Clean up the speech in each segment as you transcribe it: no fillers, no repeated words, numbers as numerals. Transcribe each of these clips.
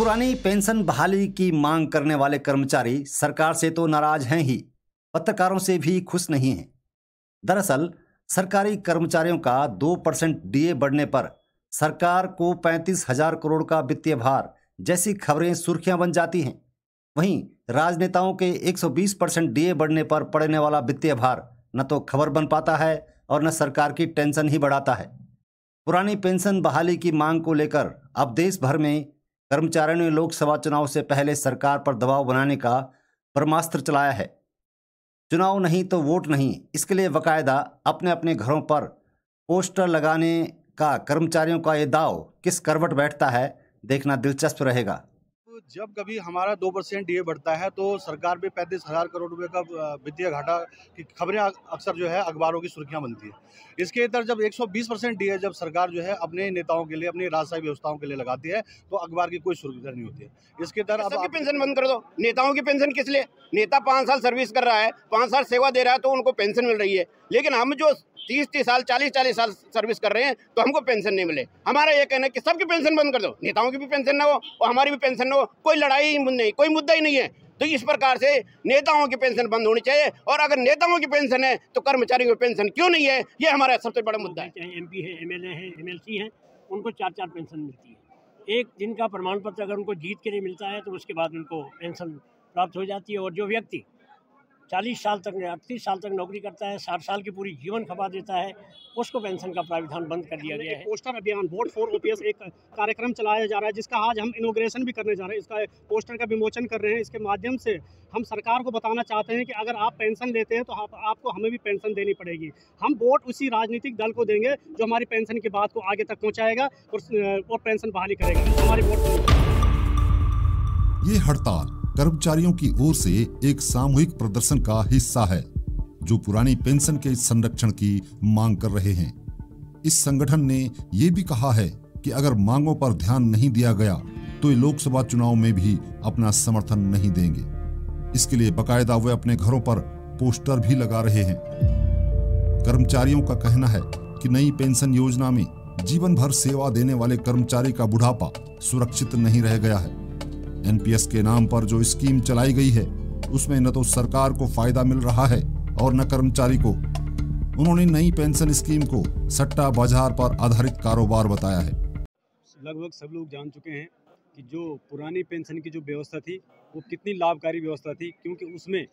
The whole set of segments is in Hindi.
पुरानी पेंशन बहाली की मांग करने वाले कर्मचारी सरकार से तो नाराज हैं ही, पत्रकारों से भी खुश नहीं हैं। दरअसल सरकारी कर्मचारियों का 2% डीए बढ़ने पर सरकार को 35,000 करोड़ का वित्तीय भार जैसी खबरें सुर्खियां बन जाती हैं। वहीं राजनेताओं के 120% डीए बढ़ने पर पड़ने वाला वित्तीय भार न तो खबर बन पाता है और न सरकार की टेंशन ही बढ़ाता है। पुरानी पेंशन बहाली की मांग को लेकर अब देश भर में कर्मचारियों ने लोकसभा चुनाव से पहले सरकार पर दबाव बनाने का ब्रह्मास्त्र चलाया है। चुनाव नहीं तो वोट नहीं, इसके लिए बाकायदा अपने अपने घरों पर पोस्टर लगाने का कर्मचारियों का ये दाव किस करवट बैठता है, देखना दिलचस्प रहेगा। जब कभी हमारा 2% डीए बढ़ता है तो सरकार पे 35,000 करोड़ रुपए का वित्तीय घाटा की खबरें अक्सर जो है अखबारों की सुर्खियां बनती है। इसके इतर जब 120% डीए जब सरकार जो है अपने नेताओं के लिए, अपनी राजशाही व्यवस्थाओं के लिए लगाती है तो अखबार की कोई सुर्खी नहीं होती है। इसके इतर अब सबकी पेंशन बंद कर दो। नेताओं की पेंशन किस लिए? नेता 5 साल सर्विस कर रहा है, 5 साल सेवा दे रहा है तो उनको पेंशन मिल रही है, लेकिन हम जो 30-30 साल 40-40 साल सर्विस कर रहे हैं तो हमको पेंशन नहीं मिले। हमारा ये कहना है कि सबकी पेंशन बंद कर दो, नेताओं की भी पेंशन ना हो और हमारी भी पेंशन ना हो, कोई लड़ाई ही नहीं, कोई मुद्दा ही नहीं है। तो इस प्रकार से नेताओं की पेंशन बंद होनी चाहिए, और अगर नेताओं की पेंशन है तो कर्मचारियों की पेंशन क्यों नहीं है, ये हमारा सबसे बड़ा मुद्दा है। चाहे एमपी है, एमएलए है, एमएलसी हैं, उनको 4-4 पेंशन मिलती है। एक दिन का प्रमाण पत्र अगर उनको जीत के लिए मिलता है तो उसके बाद उनको पेंशन प्राप्त हो जाती है। और जो व्यक्ति 40 साल तक 38 साल तक नौकरी करता है, 60 साल की पूरी जीवन खपा देता है, उसको पेंशन का प्रावधान बंद कर दिया गया है। पोस्टर अभियान वोट फॉर ओपीएस एक कार्यक्रम चलाया जा रहा है, जिसका आज हम इनॉग्रेशन भी करने जा रहे हैं। इसका पोस्टर का विमोचन कर रहे हैं। इसके माध्यम से हम सरकार को बताना चाहते हैं कि अगर आप पेंशन लेते हैं तो आपको हमें भी पेंशन देनी पड़ेगी। हम वोट उसी राजनीतिक दल को देंगे जो हमारी पेंशन की बात को आगे तक पहुँचाएगा और पेंशन बहाली करेगा। हमारी वोट। ये हड़ताल कर्मचारियों की ओर से एक सामूहिक प्रदर्शन का हिस्सा है जो पुरानी पेंशन के संरक्षण की मांग कर रहे हैं। इस संगठन ने ये भी कहा है कि अगर मांगों पर ध्यान नहीं दिया गया तो ये लोकसभा चुनाव में भी अपना समर्थन नहीं देंगे। इसके लिए बाकायदा वे अपने घरों पर पोस्टर भी लगा रहे हैं। कर्मचारियों का कहना है कि नई पेंशन योजना में जीवन भर सेवा देने वाले कर्मचारी का बुढ़ापा सुरक्षित नहीं रह गया है। एनपीएस के नाम पर जो स्कीम चलाई गई है उसमें न तो सरकार को फायदा मिल रहा है और न कर्मचारी को। उन्होंने नई पेंशन स्कीम को सट्टा बाजार पर आधारित कारोबार बताया है। लगभग सब लोग जान चुके हैं कि जो पुरानी पेंशन की जो व्यवस्था थी वो कितनी लाभकारी व्यवस्था थी, क्योंकि उसमें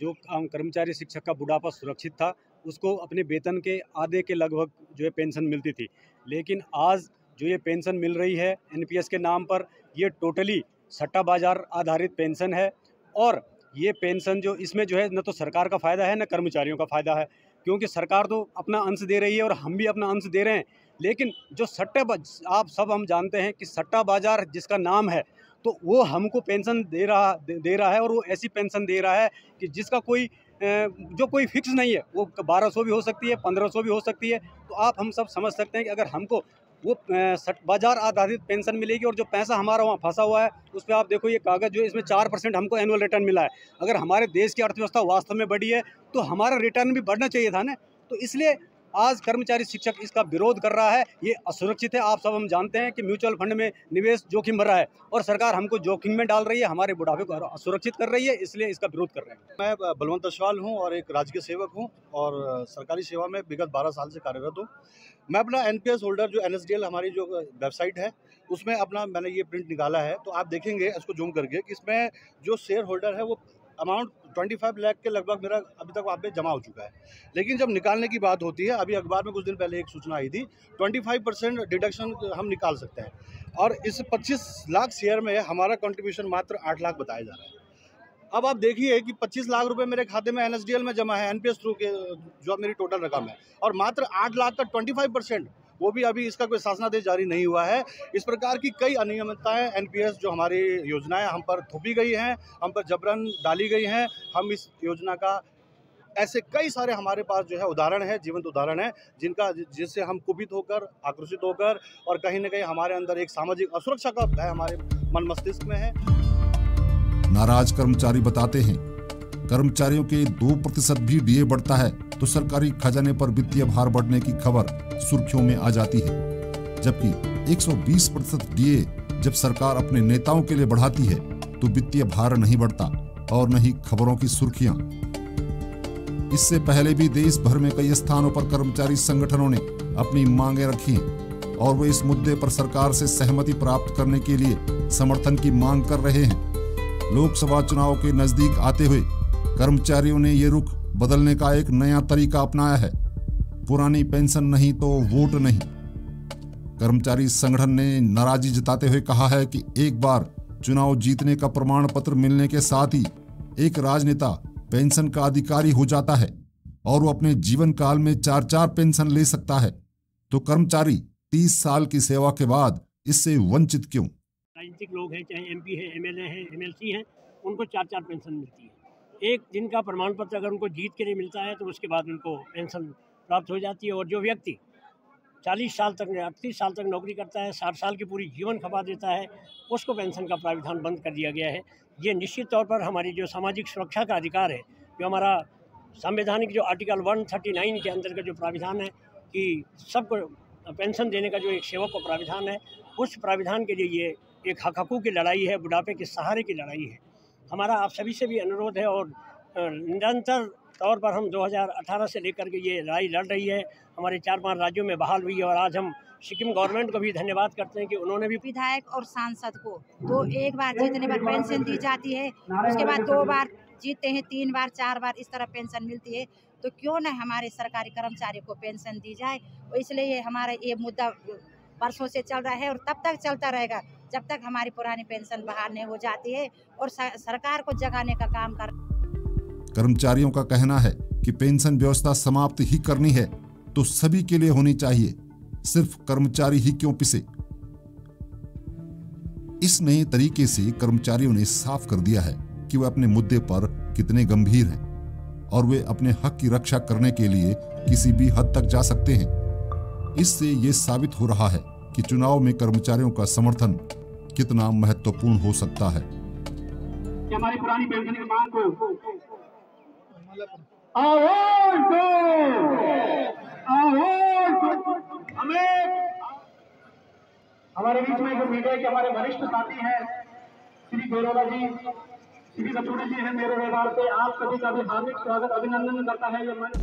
जो कर्मचारी शिक्षक का बुढ़ापा सुरक्षित था, उसको अपने वेतन के आधे के लगभग जो है पेंशन मिलती थी। लेकिन आज जो ये पेंशन मिल रही है एनपीएस के नाम पर, ये टोटली सट्टा बाजार आधारित पेंशन है। और ये पेंशन जो इसमें जो है न तो सरकार का फ़ायदा है न कर्मचारियों का फ़ायदा है, क्योंकि सरकार तो अपना अंश दे रही है और हम भी अपना अंश दे रहे हैं। लेकिन जो आप सब हम जानते हैं कि सट्टा बाजार जिसका नाम है तो वो हमको पेंशन दे रहा है, और वो ऐसी पेंशन दे रहा है कि जिसका कोई फिक्स नहीं है। वो 1200 भी हो सकती है, 1500 भी हो सकती है। तो आप हम सब समझ सकते हैं कि अगर हमको वो बाजार आधारित पेंशन मिलेगी और जो पैसा हमारा वहाँ फंसा हुआ है उस पर आप देखो ये कागज़ जो इसमें 4% हमको एनुअल रिटर्न मिला है। अगर हमारे देश की अर्थव्यवस्था वास्तव में बढ़ी है तो हमारा रिटर्न भी बढ़ना चाहिए था ना। तो इसलिए आज कर्मचारी शिक्षक इसका विरोध कर रहा है। ये असुरक्षित है। आप सब हम जानते हैं कि म्यूचुअल फंड में निवेश जोखिम भरा है और सरकार हमको जोखिम में डाल रही है, हमारे बुढ़ापे को असुरक्षित कर रही है, इसलिए इसका विरोध कर रहे हैं। मैं बलवंत अशवाल हूँ और एक राजकीय सेवक हूँ और सरकारी सेवा में विगत 12 साल से कार्यरत हूँ। मैं अपना एनपीएस होल्डर जो एनएसडीएल हमारी जो वेबसाइट है उसमें मैंने ये प्रिंट निकाला है, तो आप देखेंगे इसको जूम करके कि इसमें जो शेयर होल्डर है वो अमाउंट 25 लाख के लगभग मेरा अभी तक वहाँ पे जमा हो चुका है। लेकिन जब निकालने की बात होती है, अभी अखबार में कुछ दिन पहले एक सूचना आई थी, 25% डिडक्शन हम निकाल सकते हैं और इस 25 लाख शेयर में हमारा कंट्रीब्यूशन मात्र 8 लाख बताया जा रहा है। अब आप देखिए कि 25 लाख रुपए मेरे खाते में एनएसडीएल में जमा है एनपीएस थ्रू के, जो मेरी टोटल रकम है, और मात्र 8 लाख का 25%, वो भी अभी इसका कोई शासनादेश जारी नहीं हुआ है। इस प्रकार की कई अनियमितताएं एनपीएस जो हमारी योजनाएं हम पर थोपी गई हैं, हम पर जबरन डाली गई हैं। हम इस योजना का ऐसे कई सारे हमारे पास जो है उदाहरण है, जीवंत उदाहरण है, जिससे हम कुपित होकर, आक्रोशित होकर और कहीं न कहीं हमारे अंदर एक सामाजिक असुरक्षा का भय हमारे मन मस्तिष्क में है। नाराज कर्मचारी बताते हैं कर्मचारियों के 2% भी डीए बढ़ता है तो सरकारी खजाने पर वित्तीय भार बढ़ने की खबर सुर्खियों में आ जाती है, जबकि 120% डीए जब सरकार अपने नेताओं के लिए बढ़ाती है तो वित्तीय भार नहीं बढ़ता और न ही खबरों की सुर्खियां। इससे पहले भी देश भर में कई स्थानों पर कर्मचारी संगठनों ने अपनी मांगें रखी हैं और वे इस मुद्दे पर सरकार से सहमति प्राप्त करने के लिए समर्थन की मांग कर रहे हैं। लोकसभा चुनाव के नजदीक आते हुए कर्मचारियों ने ये रुख बदलने का एक नया तरीका अपनाया है। पुरानी पेंशन नहीं तो वोट नहीं। कर्मचारी संगठन ने नाराजगी जताते हुए कहा है कि एक बार चुनाव जीतने का प्रमाण पत्र मिलने के साथ ही एक राजनेता पेंशन का अधिकारी हो जाता है और वो अपने जीवन काल में 4-4 पेंशन ले सकता है, तो कर्मचारी 30 साल की सेवा के बाद इससे वंचित क्यों? राजनीतिक लोग हैं, चाहे एमपी है, एमएलए हैं, एमएलसी हैं, उनको 4-4 पेंशन मिलती है। एक दिन का प्रमाण पत्र अगर उनको जीत के लिए मिलता है तो उसके बाद उनको पेंशन प्राप्त हो जाती है। और जो व्यक्ति 40 साल तक 38 साल तक नौकरी करता है, 60 साल की पूरी जीवन खपा देता है, उसको पेंशन का प्राविधान बंद कर दिया गया है। ये निश्चित तौर पर हमारी जो सामाजिक सुरक्षा का अधिकार है, जो हमारा संवैधानिक जो आर्टिकल 139 के अंतर्गत जो प्राविधान है कि सबको पेंशन देने का जो एक सेवक को प्राविधान है, उस प्राविधान के लिए ये एक हकों की लड़ाई है, बुढ़ापे के सहारे की लड़ाई है। हमारा आप सभी से भी अनुरोध है और निरंतर तौर पर हम 2018 से लेकर के ये लड़ाई लड़ रही है। हमारे 4-5 राज्यों में बहाल हुई है और आज हम सिक्किम गवर्नमेंट को भी धन्यवाद करते हैं कि उन्होंने भी विधायक और सांसद को तो एक बार जीतने पर पेंशन दी जाती है, उसके बाद 2 बार जीतते हैं, 3 बार 4 बार इस तरह पेंशन मिलती है। तो क्यों न हमारे सरकारी कर्मचारी को पेंशन दी जाए। और इसलिए हमारा ये मुद्दा वर्षों से चल रहा है और तब तक चलता रहेगा जब तक हमारी पुरानी पेंशन बहाल नहीं हो जाती है और सरकार को जगाने का काम कर। कर्मचारियों का कहना है कि पेंशन व्यवस्था समाप्त ही करनी है तो सभी के लिए होनी चाहिए, सिर्फ कर्मचारी ही क्यों पिसे। इस नए तरीके से कर्मचारियों ने साफ कर दिया है कि वे अपने मुद्दे पर कितने गंभीर हैं और वे अपने हक की रक्षा करने के लिए किसी भी हद तक जा सकते हैं। इससे ये साबित हो रहा है कि चुनाव में कर्मचारियों का समर्थन कितना महत्वपूर्ण हो सकता है। हमारी पुरानी पेंशन की मांग को हमारे बीच में जो मीडिया के हमारे वरिष्ठ साथी हैं श्री गोरोला जी, श्री रतूड़ी जी हैं, मेरे व्यवहार पे आप सभी का भी हार्दिक स्वागत अभिनंदन करता है ये मंच।